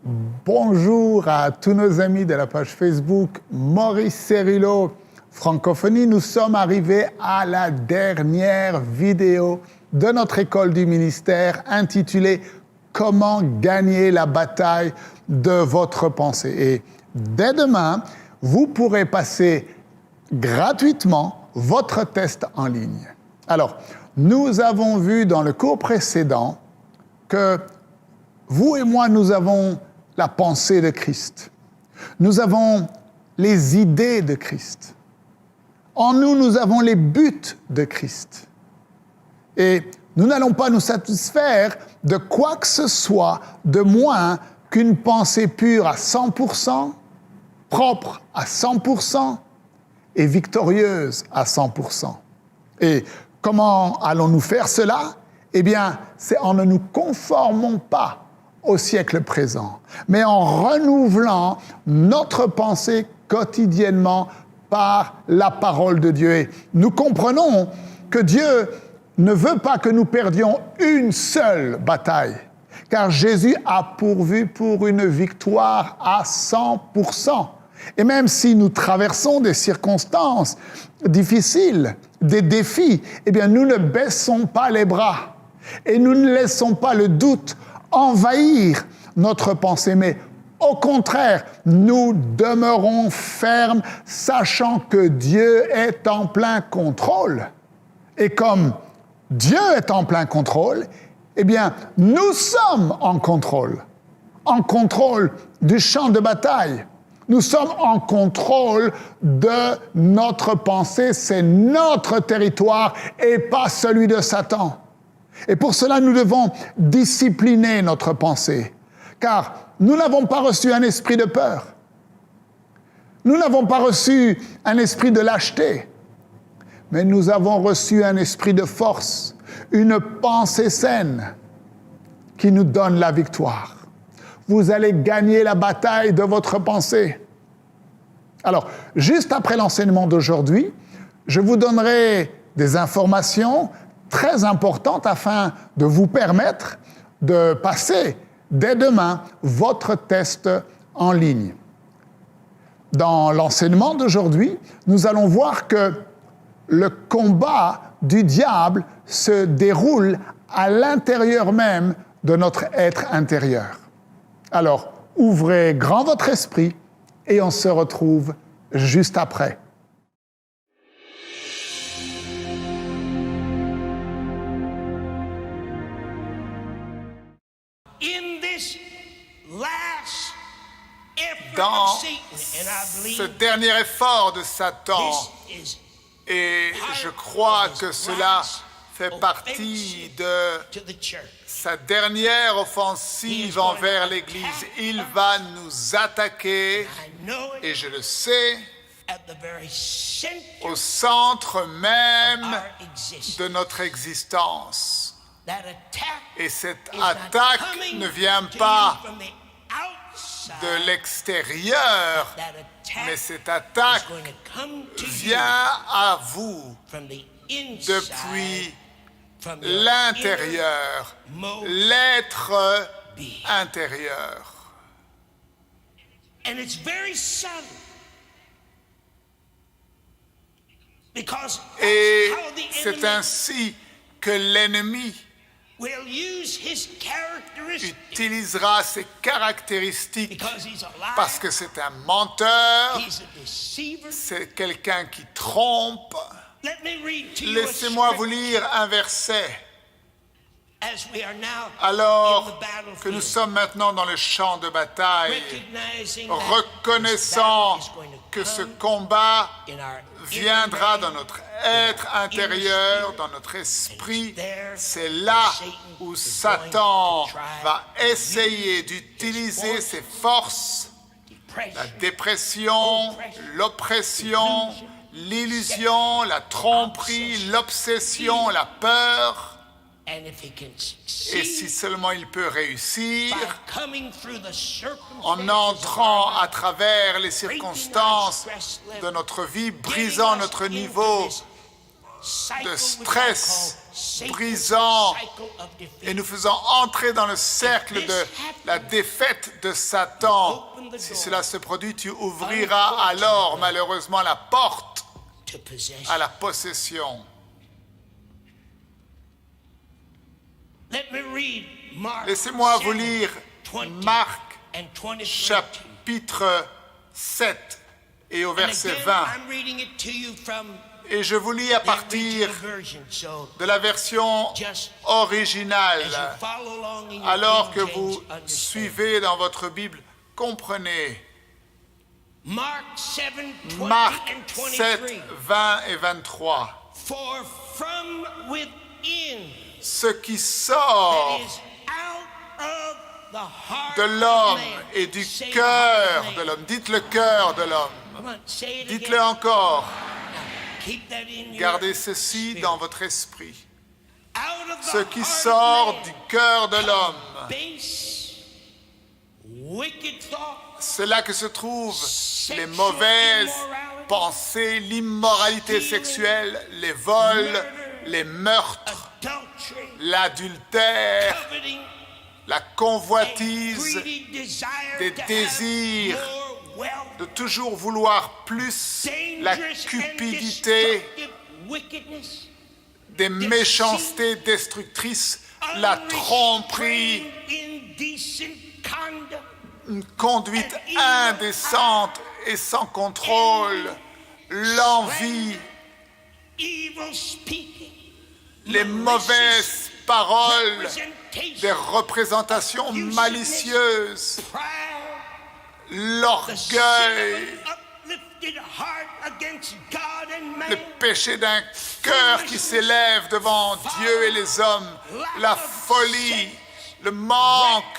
Bonjour à tous nos amis de la page Facebook Maurice Cerullo Francophonie. Nous sommes arrivés à la dernière vidéo de notre école du ministère intitulée « Comment gagner la bataille de votre pensée ». Et dès demain, vous pourrez passer gratuitement votre test en ligne. Alors, nous avons vu dans le cours précédent que vous et moi, nous avons la pensée de Christ. Nous avons les idées de Christ. En nous, nous avons les buts de Christ. Et nous n'allons pas nous satisfaire de quoi que ce soit de moins qu'une pensée pure à 100%, propre à 100% et victorieuse à 100%. Et comment allons-nous faire cela? Eh bien, c'est en ne nous conformant pas au siècle présent, mais en renouvelant notre pensée quotidiennement par la parole de Dieu. Et nous comprenons que Dieu ne veut pas que nous perdions une seule bataille, car Jésus a pourvu pour une victoire à 100%. Et même si nous traversons des circonstances difficiles, des défis, eh bien nous ne baissons pas les bras et nous ne laissons pas le doute envahir notre pensée, mais au contraire, nous demeurons fermes, sachant que Dieu est en plein contrôle. Et comme Dieu est en plein contrôle, eh bien, nous sommes en contrôle du champ de bataille. Nous sommes en contrôle de notre pensée, c'est notre territoire et pas celui de Satan. Et pour cela, nous devons discipliner notre pensée, car nous n'avons pas reçu un esprit de peur. Nous n'avons pas reçu un esprit de lâcheté, mais nous avons reçu un esprit de force, une pensée saine qui nous donne la victoire. Vous allez gagner la bataille de votre pensée. Alors, juste après l'enseignement d'aujourd'hui, je vous donnerai des informations très importante afin de vous permettre de passer dès demain votre test en ligne. Dans l'enseignement d'aujourd'hui, nous allons voir que le combat du diable se déroule à l'intérieur même de notre être intérieur. Alors, ouvrez grand votre esprit et on se retrouve juste après. Dans ce dernier effort de Satan, et je crois que cela fait partie de sa dernière offensive envers l'Église, il va nous attaquer, et je le sais, au centre même de notre existence. Et cette attaque ne vient pas de l'extérieur, mais cette attaque vient à vous depuis l'intérieur, l'être intérieur. Et c'est ainsi que l'ennemi utilisera ses caractéristiques parce que c'est un menteur, c'est quelqu'un qui trompe. Laissez-moi vous lire un verset. Alors que nous sommes maintenant dans le champ de bataille, reconnaissant que ce combat viendra dans notre être intérieur, dans notre esprit, c'est là où Satan va essayer d'utiliser ses forces, la dépression, l'oppression, l'illusion, la tromperie, l'obsession, la peur. Et si seulement il peut réussir en entrant à travers les circonstances de notre vie, brisant notre niveau de stress brisant et nous faisant entrer dans le cercle de la défaite de Satan. Si cela se produit, tu ouvriras alors malheureusement la porte à la possession. Laissez-moi vous lire Marc chapitre 7 et au verset 20. Et je vous lis à partir de la version originale. Alors que vous suivez dans votre Bible, comprenez. Marc 7, 20 et 23. Ce qui sort de l'homme et du cœur de l'homme. Dites le cœur de l'homme. Dites-le encore. Gardez ceci dans votre esprit. Ce qui sort du cœur de l'homme, c'est là que se trouvent les mauvaises pensées, l'immoralité sexuelle, les vols, les meurtres, l'adultère, la convoitise, des désirs de toujours vouloir plus, la cupidité, des méchancetés destructrices, la tromperie, une conduite indécente et sans contrôle, l'envie, les mauvaises paroles, des représentations malicieuses, l'orgueil, le péché d'un cœur qui s'élève devant Dieu et les hommes, la folie, le manque,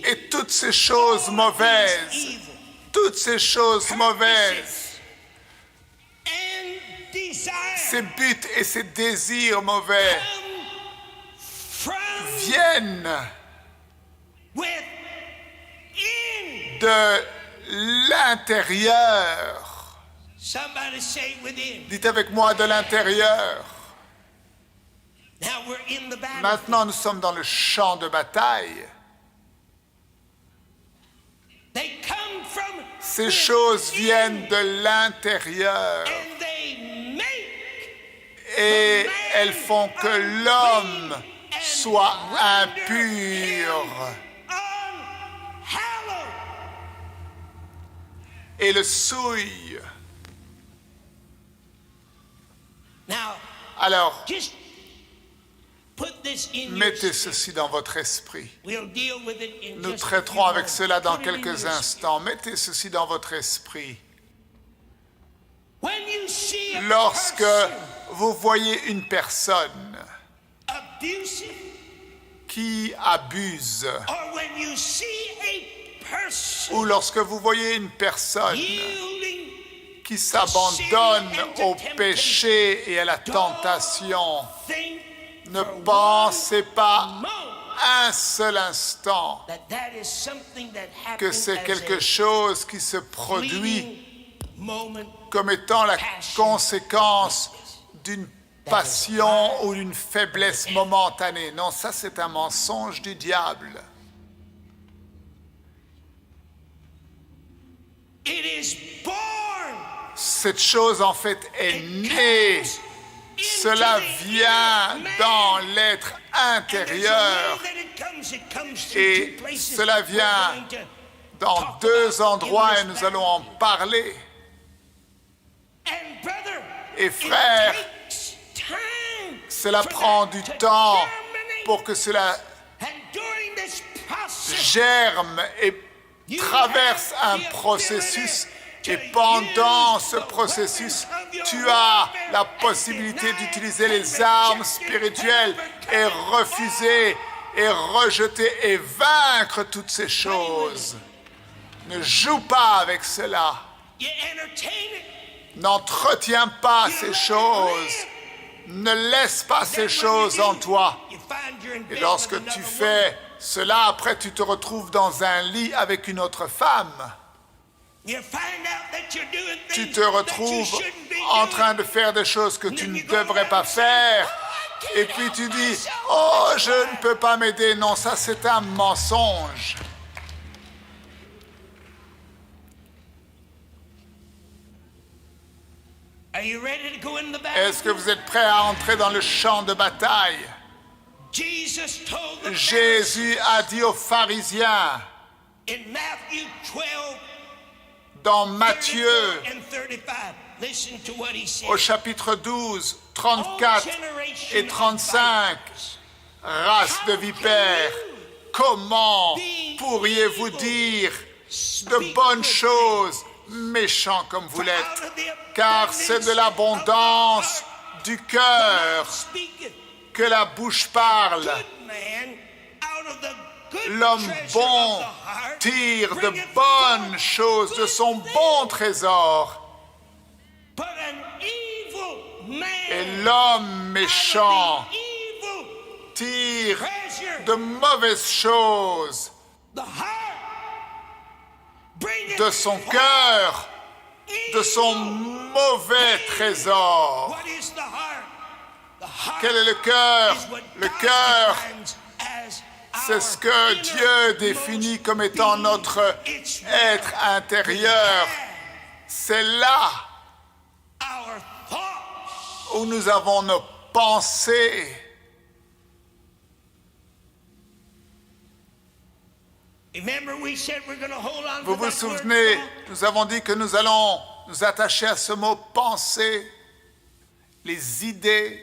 et toutes ces choses mauvaises, ces buts et ces désirs mauvais viennent de l'intérieur. Dites avec moi, de l'intérieur. Maintenant, nous sommes dans le champ de bataille. Ces choses viennent de l'intérieur et elles font que l'homme soit impur et le souille. Alors, mettez ceci dans votre esprit. Nous traiterons avec cela dans quelques instants. Mettez ceci dans votre esprit. Lorsque vous voyez une personne qui abuse, ou lorsque vous voyez une personne qui s'abandonne au péché et à la tentation, ne pensez pas un seul instant que c'est quelque chose qui se produit comme étant la conséquence d'une passion ou d'une faiblesse momentanée. Non, ça c'est un mensonge du diable. Cette chose en fait est née. Cela vient dans l'être intérieur et cela vient dans deux endroits et nous allons en parler. Et frère, cela prend du temps pour que cela germe et traverse un processus. Et pendant ce processus, tu as la possibilité d'utiliser les armes spirituelles et refuser et rejeter et vaincre toutes ces choses. Ne joue pas avec cela. N'entretiens pas ces choses. Ne laisse pas ces choses en toi. Et lorsque tu fais cela, après tu te retrouves dans un lit avec une autre femme. Tu te retrouves en train de faire des choses que tu ne devrais pas faire. Et puis tu dis, oh, je ne peux pas m'aider. Non, ça c'est un mensonge. Est-ce que vous êtes prêts à entrer dans le champ de bataille? Jésus a dit aux pharisiens, dans Matthieu, au chapitre 12, 34 et 35, race de vipères, comment pourriez-vous dire de bonnes choses, méchants comme vous l'êtes, car c'est de l'abondance du cœur que la bouche parle. L'homme bon tire de bonnes choses de son bon trésor. Et l'homme méchant tire de mauvaises choses de son cœur, de son mauvais trésor. Quel est le cœur? Le cœur, c'est ce que Dieu définit comme étant notre être intérieur. C'est là où nous avons nos pensées. Vous vous souvenez, nous avons dit que nous allons nous attacher à ce mot « penser », les idées.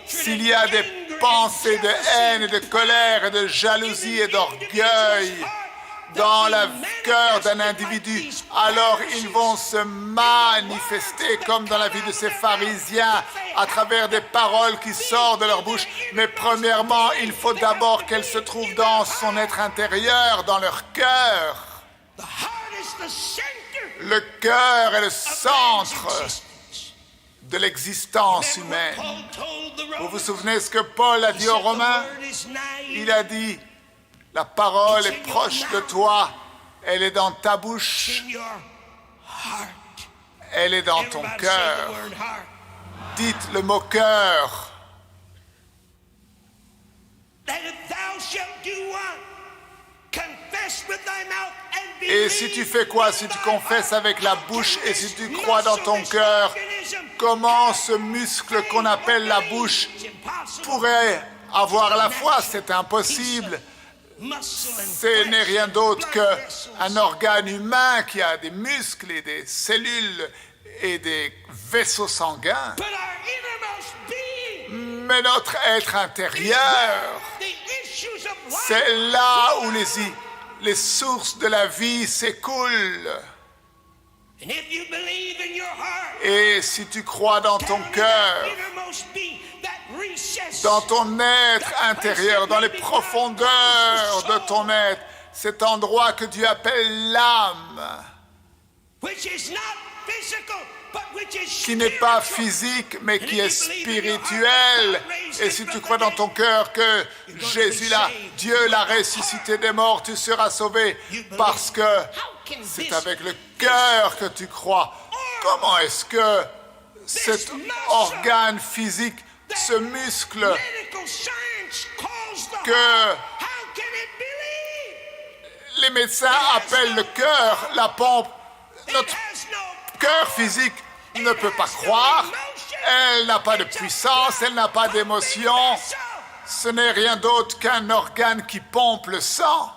S'il y a des pensées de haine et de colère et de jalousie et d'orgueil dans le cœur d'un individu, alors ils vont se manifester comme dans la vie de ces pharisiens à travers des paroles qui sortent de leur bouche. Mais premièrement, il faut d'abord qu'elles se trouvent dans son être intérieur, dans leur cœur. Le cœur est le centre de l'existence humaine. Vous vous souvenez ce que Paul a dit aux Romains? Il a dit, la parole est proche de toi, elle est dans ta bouche, elle est dans ton cœur. Dites le mot cœur. Et si tu fais quoi? Si tu confesses avec la bouche et si tu crois dans ton cœur, comment ce muscle qu'on appelle la bouche pourrait avoir la foi? C'est impossible. Ce n'est rien d'autre qu'un organe humain qui a des muscles et des cellules et des vaisseaux sanguins. Mais notre être intérieur, c'est là où les sources de la vie s'écoulent. Et si tu crois dans ton cœur, dans ton être intérieur, dans les profondeurs de ton être, cet endroit que Dieu appelle l'âme, qui n'est pas physique, mais qui est spirituel. Et si tu crois dans ton cœur que Jésus, Dieu l'a ressuscité des morts, tu seras sauvé, parce que c'est avec le cœur que tu crois. Comment est-ce que cet organe physique, ce muscle que les médecins appellent le cœur, la pompe, notre cœur physique ne peut pas croire, elle n'a pas de puissance, elle n'a pas d'émotion, ce n'est rien d'autre qu'un organe qui pompe le sang.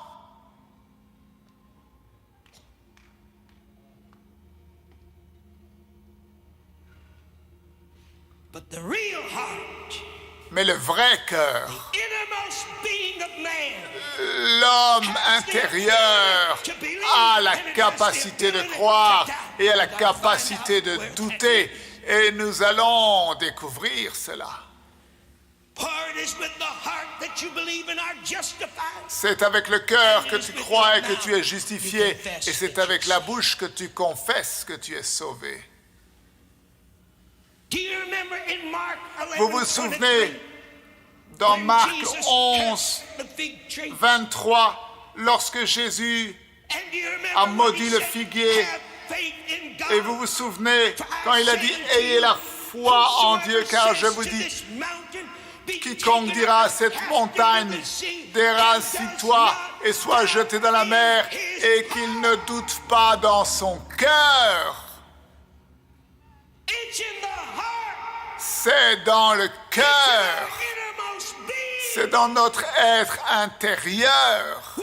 Mais le vrai cœur, l'homme intérieur a la capacité de croire et a la capacité de douter. Et nous allons découvrir cela. C'est avec le cœur que tu crois et que tu es justifié. Et c'est avec la bouche que tu confesses que tu es sauvé. Vous vous souvenez, dans Marc 11, 23, lorsque Jésus a maudit le figuier, et vous vous souvenez quand il a dit « Ayez la foi en Dieu, car je vous dis, quiconque dira à cette montagne, déracie-toi et sois jeté dans la mer, et qu'il ne doute pas dans son cœur. » C'est dans le cœur, c'est dans notre être intérieur.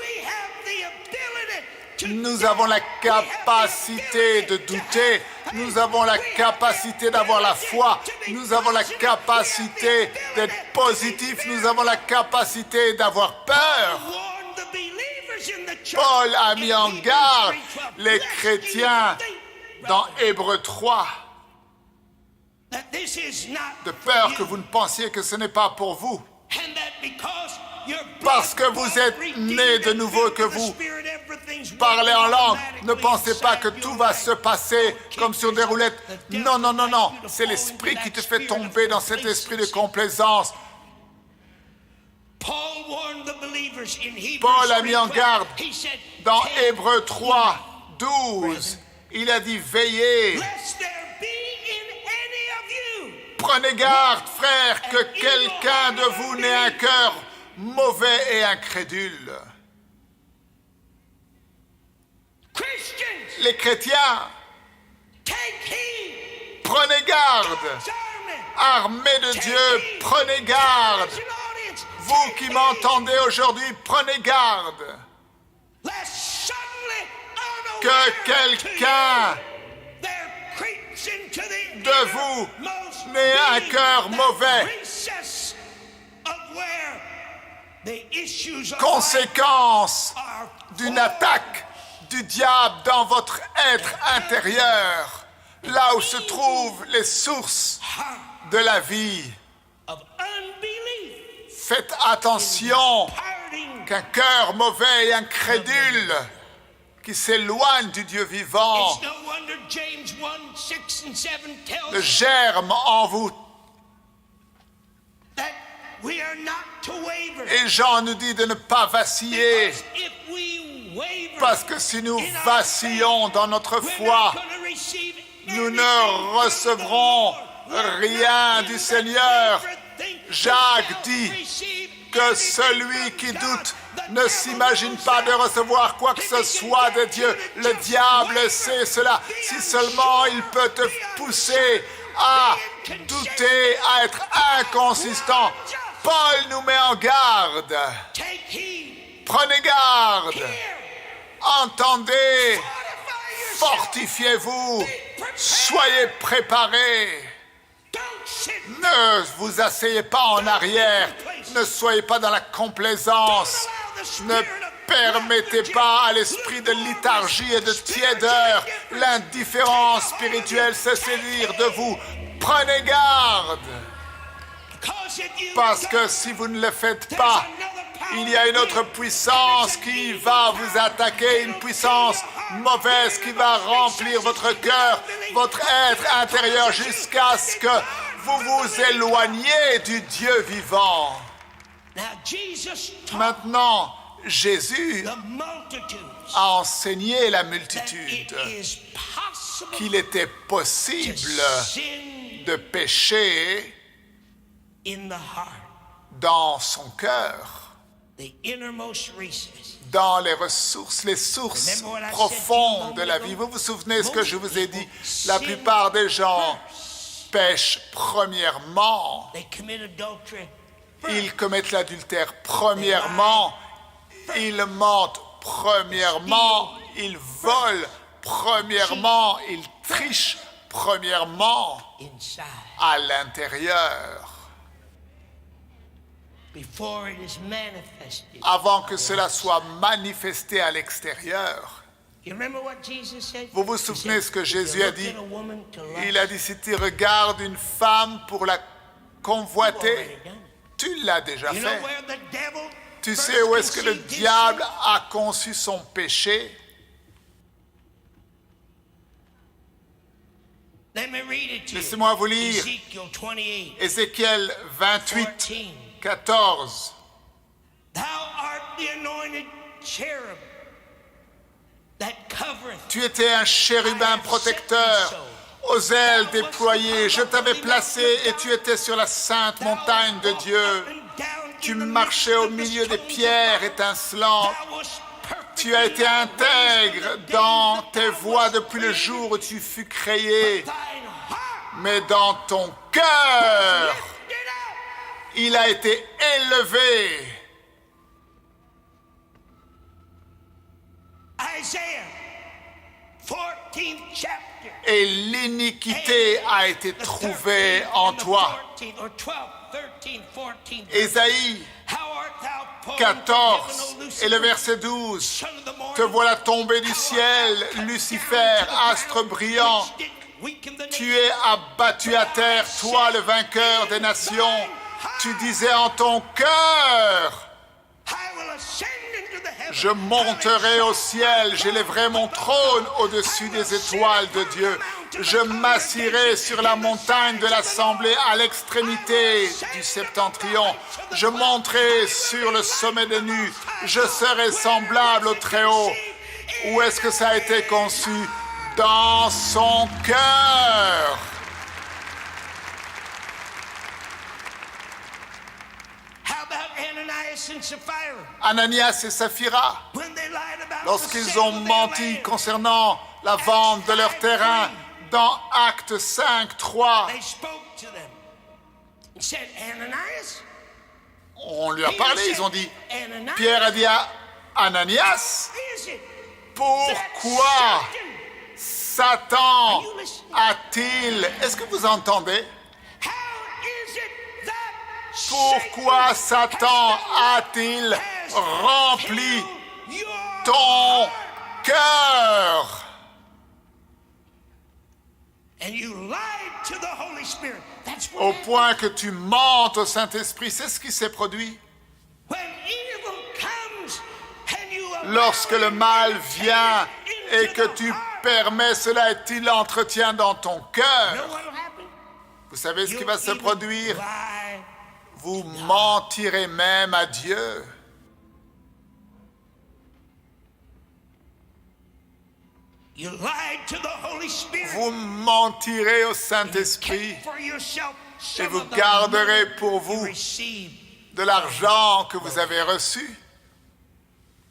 Nous avons la capacité de douter, nous avons la capacité d'avoir la foi, nous avons la capacité d'être positif, nous avons la capacité d'avoir peur. Paul a mis en garde les chrétiens dans Hébreux 3, de peur que vous ne pensiez que ce n'est pas pour vous. Parce que vous êtes nés de nouveau, que vous parlez en langue, ne pensez pas que tout va se passer comme sur des roulettes. Non, non, non, non. C'est l'esprit qui te fait tomber dans cet esprit de complaisance. Paul a mis en garde dans Hébreux 3, 12. Il a dit, veillez. Prenez garde, frères, que quelqu'un de vous n'ait un cœur mauvais et incrédule. Les chrétiens, prenez garde. Armés de Dieu, prenez garde. Vous qui m'entendez aujourd'hui, prenez garde. Que quelqu'un de vous n'ait un cœur mauvais. Conséquence d'une attaque du diable dans votre être intérieur, là où se trouvent les sources de la vie. Faites attention qu'un cœur mauvais et incrédule qui s'éloigne du Dieu vivant le germe en vous. Et Jean nous dit de ne pas vaciller, parce que si nous vacillons dans notre foi, nous ne recevrons rien du Seigneur. Jacques dit que celui qui doute ne s'imagine pas de recevoir quoi que ce soit de Dieu. Le diable sait cela. Si seulement il peut te pousser à douter, à être inconsistant. Paul nous met en garde. Prenez garde. Entendez. Fortifiez-vous. Soyez préparés. Ne vous asseyez pas en arrière. Ne soyez pas dans la complaisance. Ne permettez pas à l'esprit de léthargie et de tiédeur, l'indifférence spirituelle se séduire de vous. Prenez garde. Parce que si vous ne le faites pas, il y a une autre puissance qui va vous attaquer, une puissance mauvaise qui va remplir votre cœur, votre être intérieur jusqu'à ce que vous vous éloigniez du Dieu vivant. Maintenant, Jésus a enseigné la multitude qu'il était possible de pécher dans son cœur, dans les ressources, les sources profondes de la vie. Vous vous souvenez ce que je vous ai dit? La plupart des gens pêchent premièrement. Ils commettent l'adultère premièrement. Ils mentent premièrement. Ils volent premièrement. Ils trichent premièrement à l'intérieur. Avant que cela soit manifesté à l'extérieur. Vous vous souvenez ce que Jésus a dit? Il a dit, si tu regardes une femme pour la convoiter, tu l'as déjà fait. Tu sais où est-ce que le diable a conçu son péché? Let me read it to Laissez-moi vous you. lire Ezekiel 28, Ézéchiel 28, 14. 14. Thou art the anointed cherub that covereth. Tu étais un chérubin protecteur, aux ailes déployées. Je t'avais placé et tu étais sur la sainte montagne de Dieu. Tu marchais au milieu des pierres étincelantes. Tu as été intègre dans tes voies depuis le jour où tu fus créé. Mais dans ton cœur, il a été élevé. Isaiah 14th chapter. Et l'iniquité a été trouvée en toi. Ésaïe 14 et le verset 12. Te voilà tombé du ciel, Lucifer, astre brillant. Tu es abattu à terre, toi le vainqueur des nations. Tu disais en ton cœur, je monterai au ciel, j'élèverai mon trône au-dessus des étoiles de Dieu. Je m'assirai sur la montagne de l'assemblée à l'extrémité du septentrion. Je monterai sur le sommet des nues. Je serai semblable au Très-Haut. Où est-ce que ça a été conçu? Dans son cœur. Ananias et Saphira, lorsqu'ils ont menti concernant la vente de leur terrain, dans Actes 5, 3, on lui a parlé, ils ont dit, Pierre a dit à Ananias, pourquoi Satan a-t-il, est-ce que vous entendez? Pourquoi Satan a-t-il rempli ton cœur? Au point que tu mentes au Saint-Esprit. C'est ce qui s'est produit. Lorsque le mal vient et que tu permets cela et tu l'entretiens dans ton cœur, vous savez ce qui va se produire? Vous mentirez même à Dieu. Vous mentirez au Saint-Esprit et vous garderez pour vous de l'argent que vous avez reçu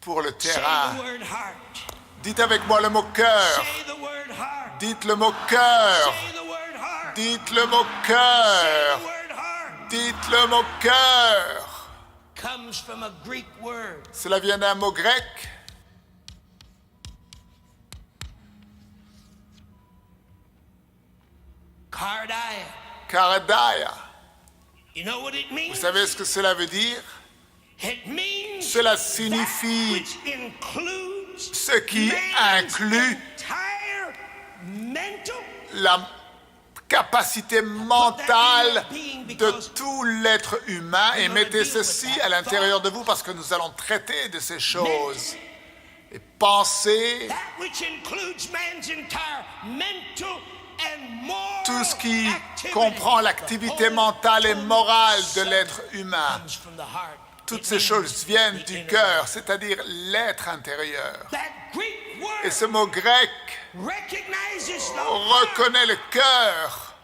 pour le terrain. Dites avec moi le mot cœur. Dites le mot cœur. Dites le mot cœur. Dites le mot cœur. Cela vient d'un mot grec. Kardia. Vous savez ce que cela veut dire? Cela signifie ce qui inclut la capacité mentale de tout l'être humain, et mettez ceci à l'intérieur de vous parce que nous allons traiter de ces choses. Et pensez, tout ce qui comprend l'activité mentale et morale de l'être humain, toutes ces choses viennent du cœur, c'est-à-dire l'être intérieur. Et ce mot grec reconnaît le cœur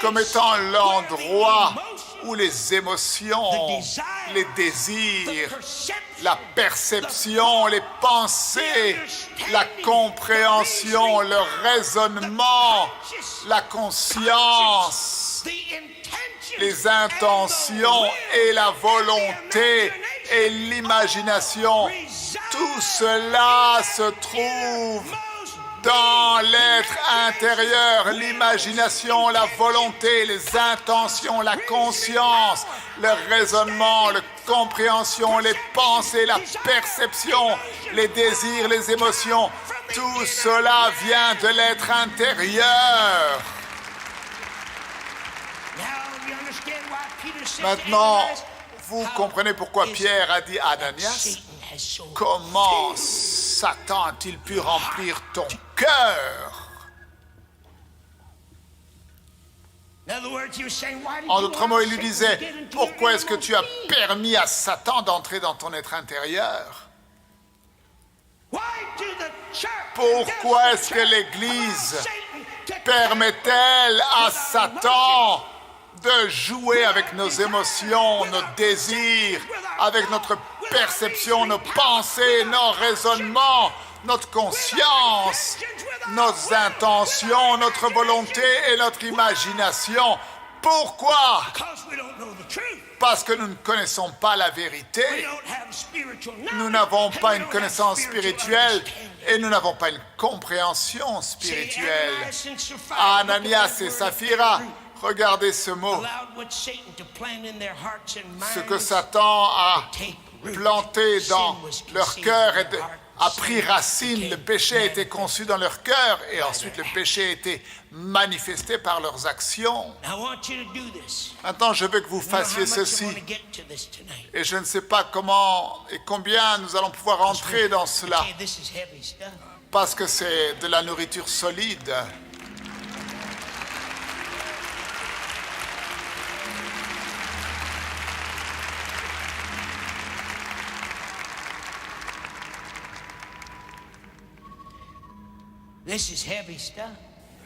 comme étant l'endroit où les émotions, les désirs, la perception, les pensées, la compréhension, le raisonnement, la conscience, les intentions et la volonté et l'imagination, tout cela se trouve dans l'être intérieur, l'imagination, la volonté, les intentions, la conscience, le raisonnement, la compréhension, les pensées, la perception, les désirs, les émotions, tout cela vient de l'être intérieur. Maintenant, vous comprenez pourquoi Pierre a dit à Ananias, comment Satan a-t-il pu remplir ton cœur? In other words, he was saying, why did En you d'autres allow mots, il lui Satan disait, to get into pourquoi your est-ce que tu as innermost being? permis à Satan d'entrer dans ton être intérieur? Why do the church, Pourquoi does est-ce the que church l'Église allow Satan to permet-elle à with our Satan de jouer avec nos émotions, nos désirs, avec notre perception, nos pensées, nos raisonnements, notre conscience, nos intentions, notre volonté et notre imagination? Pourquoi? Because we don't know the truth. Parce que nous ne connaissons pas la We vérité. don't have spiritual knowledge. Nous n'avons and pas we une don't connaissance have spiritual spirituelle understanding. et nous n'avons pas une compréhension See, spirituelle. Ananias and Sapphira, Ananias et Saphira, regardez ce mot. allowed what Satan to plant in their hearts and Ce que minds Satan a take root. planté dans Sin was leur conceived cœur in et their heart. a Sin pris racine. Le became péché a été manifest. conçu dans leur cœur et ensuite le péché a été manifesté par leurs actions. I want you to do this. Maintenant, je veux que vous I don't know how fassiez much you ceci. want to get to this tonight. Et je ne sais pas comment et combien nous allons pouvoir entrer dans cela, Okay, this is heavy stuff. parce que c'est de la nourriture solide. This is heavy stuff.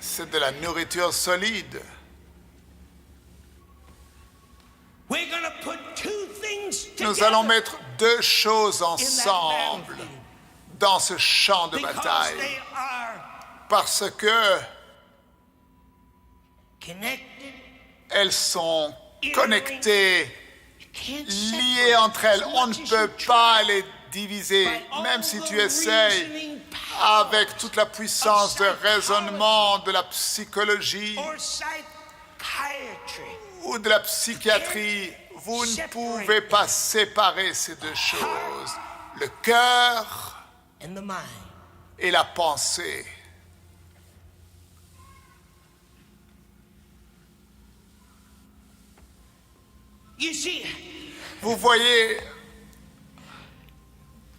C'est de la nourriture solide. We're going to put two things Nous together allons mettre deux choses in that ensemble battlefield dans ce champ de because bataille, they are parce que connected. elles sont connectées, You can't liées separate entre elles. as On much ne as peut you pas try. les diviser, By même all si the tu essayes, reasoning powers avec toute la puissance de raisonnement, de la psychologie or psychiatry. ou de la psychiatrie. Vous ne pouvez pas séparer ces deux choses, le cœur And the mind. et la pensée. You see, Vous voyez,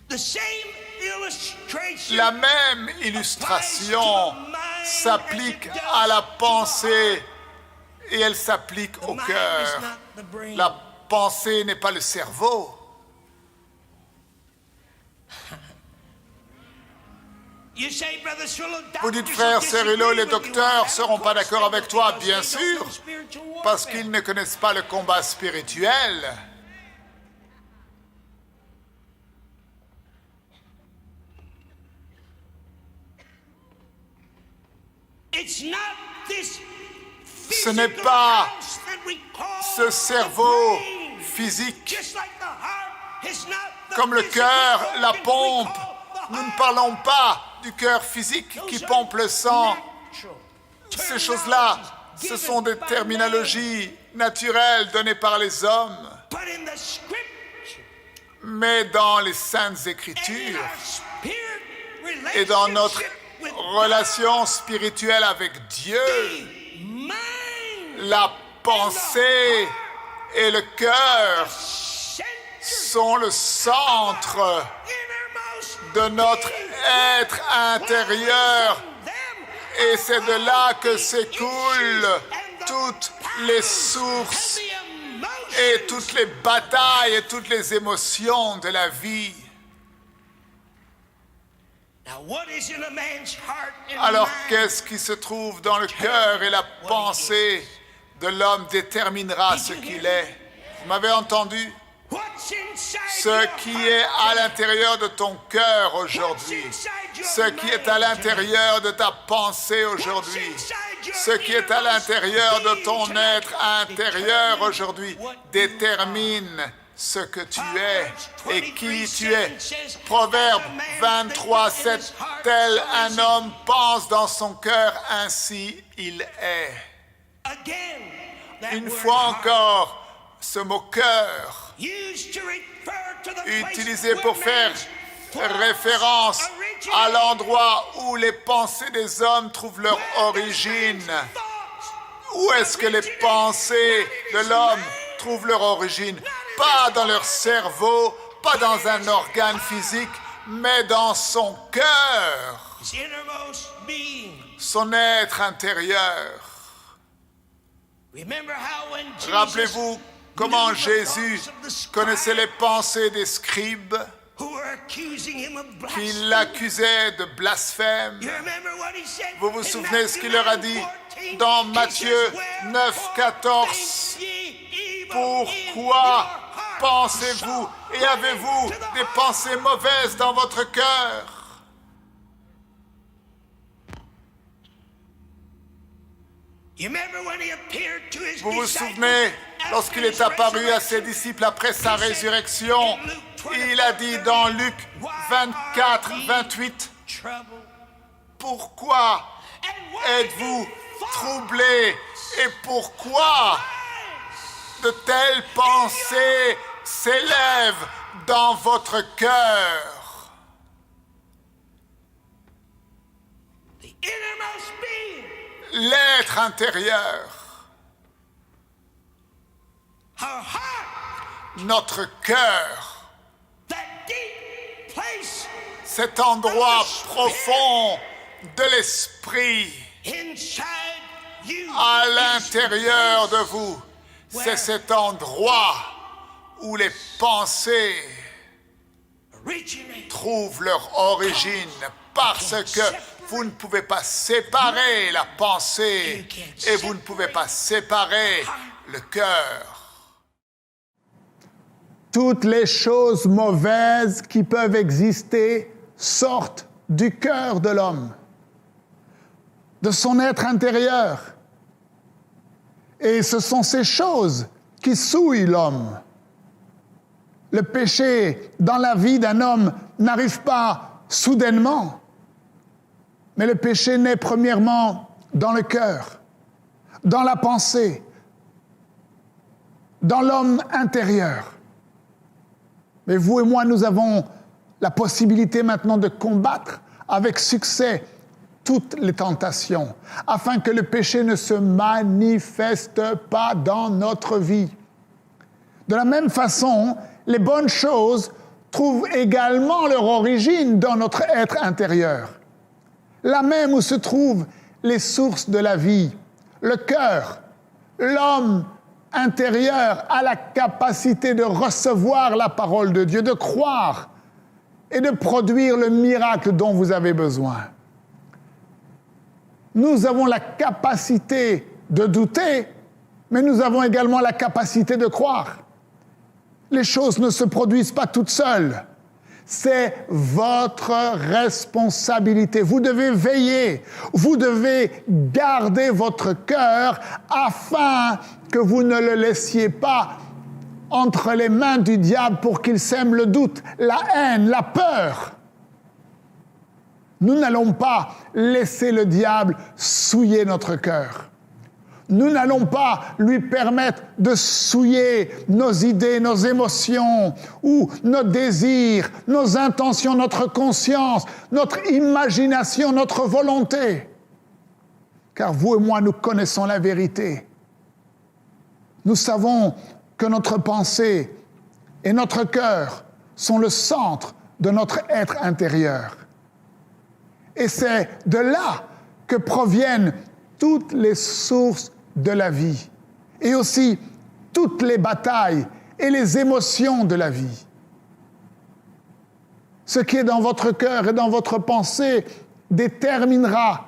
the same illustration la même illustration s'applique à la pensée et elle s'applique the au mind is cœur. not the brain. La pensée n'est pas le cerveau. You say, Brother Cirillo, Vous dites, doctors frère will Cirillo, les disagree with you. docteurs ne Of seront pas course d'accord they avec will, toi, because bien they don't sûr, know spiritual parce warfare. qu'ils ne connaissent pas le combat spirituel. It's not this Ce n'est physical pas house that we call ce the cerveau brain. physique. Just like the heart is not the Comme le physical cœur, la organ we pompe. call the Nous ne heart. parlons pas du cœur physique Those qui are pompe le sang. natural Ces choses-là, ce terminologies sont des given by terminologies naturelles données par les hommes. man. But in the scripture, Mais dans les Saintes and in Écritures our spirit et dans notre relationship with relation spirituelle avec Dieu, the mind la pensée et le cœur center sont le centre innermost de notre being, être intérieur. from them Et c'est de là que the s'écoulent issues and the toutes les powers sources and the emotions. et toutes les batailles et toutes les émotions de la vie. Now, what is in a man's heart and Alors mind? qu'est-ce qui se trouve dans le cœur et la pensée de l'homme déterminera ce qu'il est. Vous m'avez entendu? What's inside Ce your qui heart est à tonight? l'intérieur de ton cœur aujourd'hui, What's inside your ce qui est à mind l'intérieur de ta pensée aujourd'hui, What's inside your ce qui est à innermost l'intérieur de being ton tonight être intérieur determine aujourd'hui what you détermine ce que tu es et qui tu es. says, Proverbe as a man 23, thinketh in 7, his heart, tel so un is he. homme pense dans son cœur, ainsi il est. Again, that Une word fois heart, encore, ce mot cœur, used to refer to the place utilisé where pour faire man's thoughts référence originate. à l'endroit où les pensées des hommes trouvent leur Where origine. does man's thoughts Où est-ce que les pensées de l'homme trouvent leur origine? Pas dans leur cerveau, pas dans un organe physique, mais dans son cœur, his innermost being? son être intérieur. Remember how when Jesus Rappelez-vous comment knew the Jésus thoughts of the scribes connaissait les pensées des scribes who were accusing him of qui blasphemy. l'accusaient de blasphème. You remember what he said Vous vous in souvenez ce Matthew qu'il leur a dit 9:14? dans He Matthieu says, 9, 14. Wherefore think ye evil in Pourquoi your heart? pensez-vous et avez-vous des pensées mauvaises dans votre cœur? You remember when he appeared to his Vous vous disciples souvenez, after lorsqu'il est his apparu à ses resurrection? disciples après sa résurrection, il a dit dans Luc 24, 28, Trouble. pourquoi And why êtes-vous do thoughts troublés et pourquoi de telles pensées s'élèvent dans votre cœur? the innermost being, L'être intérieur, our heart, notre cœur, that deep place cet endroit profond de l'esprit inside you à is l'intérieur de vous, where c'est cet endroit où les pensées originate. trouvent leur origine, parce que vous ne pouvez pas séparer la pensée et vous ne pouvez pas séparer le cœur. Toutes les choses mauvaises qui peuvent exister sortent du cœur de l'homme, de son être intérieur. Et ce sont ces choses qui souillent l'homme. Le péché dans la vie d'un homme n'arrive pas soudainement, mais le péché naît premièrement dans le cœur, dans la pensée, dans l'homme intérieur. Mais vous et moi, nous avons la possibilité maintenant de combattre avec succès toutes les tentations, afin que le péché ne se manifeste pas dans notre vie. De la même façon, les bonnes choses trouvent également leur origine dans notre être intérieur. Là même où se trouvent les sources de la vie, le cœur, l'homme intérieur a la capacité de recevoir la parole de Dieu, de croire et de produire le miracle dont vous avez besoin. Nous avons la capacité de douter, mais nous avons également la capacité de croire. Les choses ne se produisent pas toutes seules. C'est votre responsabilité. Vous devez veiller, vous devez garder votre cœur afin que vous ne le laissiez pas entre les mains du diable pour qu'il sème le doute, la haine, la peur. Nous n'allons pas laisser le diable souiller notre cœur. Nous n'allons pas lui permettre de souiller nos idées, nos émotions, ou nos désirs, nos intentions, notre conscience, notre imagination, notre volonté. Car vous et moi, nous connaissons la vérité. Nous savons que notre pensée et notre cœur sont le centre de notre être intérieur. Et c'est de là que proviennent toutes les sources de la vie, et aussi toutes les batailles et les émotions de la vie. Ce qui est dans votre cœur et dans votre pensée déterminera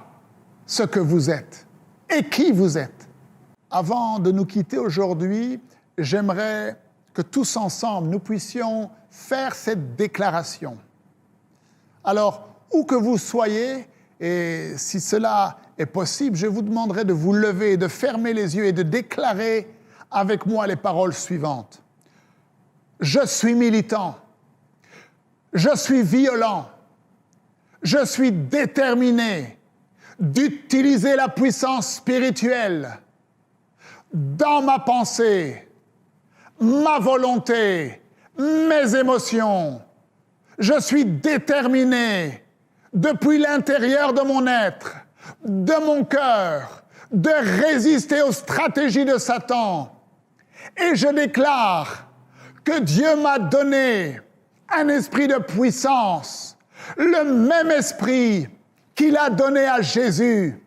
ce que vous êtes et qui vous êtes. Avant de nous quitter aujourd'hui, j'aimerais que tous ensemble, nous puissions faire cette déclaration. Alors, où que vous soyez, et si cela est possible, je vous demanderai de vous lever, de fermer les yeux et de déclarer avec moi les paroles suivantes. Je suis militant, je suis violent, je suis déterminé d'utiliser la puissance spirituelle dans ma pensée, ma volonté, mes émotions. Je suis déterminé depuis l'intérieur de mon être, de mon cœur, de résister aux stratégies de Satan. Et je déclare que Dieu m'a donné un esprit de puissance, le même esprit qu'il a donné à Jésus.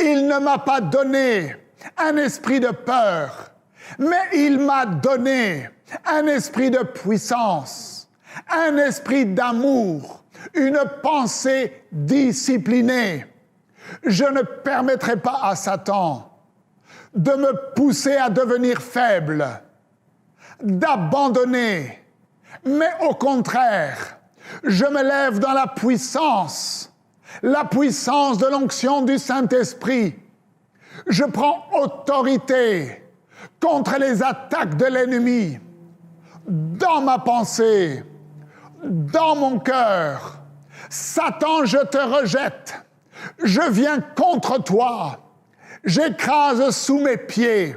Il ne m'a pas donné un esprit de peur, mais il m'a donné un esprit de puissance, un esprit d'amour, une pensée disciplinée. Je ne permettrai pas à Satan de me pousser à devenir faible, d'abandonner, mais au contraire, je me lève dans la puissance de l'onction du Saint-Esprit. Je prends autorité contre les attaques de l'ennemi, dans ma pensée, dans mon cœur. Satan, je te rejette. Je viens contre toi. J'écrase sous mes pieds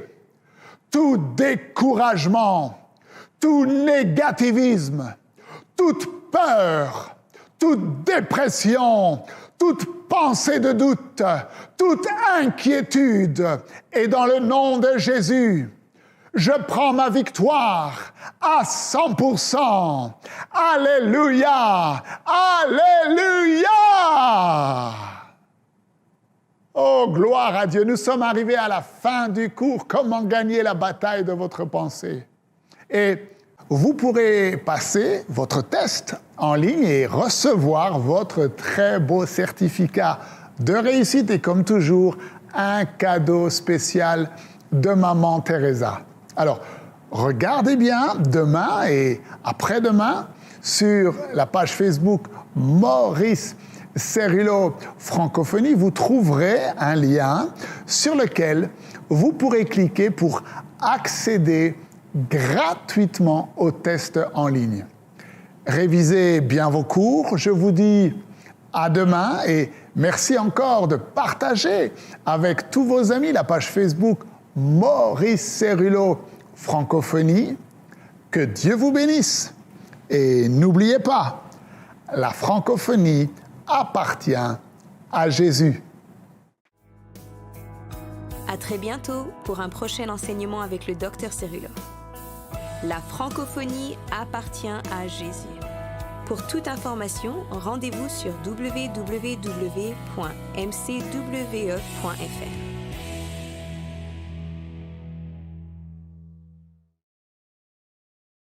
tout découragement, tout négativisme, toute peur, toute dépression, toute pensée de doute, toute inquiétude. Et dans le nom de Jésus, je prends ma victoire à 100%. Alléluia! Alléluia! Oh, gloire à Dieu! Nous sommes arrivés à la fin du cours. Comment gagner la bataille de votre pensée? Et vous pourrez passer votre test en ligne et recevoir votre très beau certificat de réussite et comme toujours, un cadeau spécial de Maman Teresa. Alors, regardez bien demain et après-demain sur la page Facebook Maurice Cerullo Francophonie, vous trouverez un lien sur lequel vous pourrez cliquer pour accéder gratuitement au test en ligne. Révisez bien vos cours, je vous dis à demain et merci encore de partager avec tous vos amis la page Facebook Maurice Cerullo Francophonie. Que Dieu vous bénisse et n'oubliez pas, la francophonie appartient à Jésus. À très bientôt pour un prochain enseignement avec le Dr Cerullo. La francophonie appartient à Jésus. Pour toute information, rendez-vous sur www.mcwe.fr.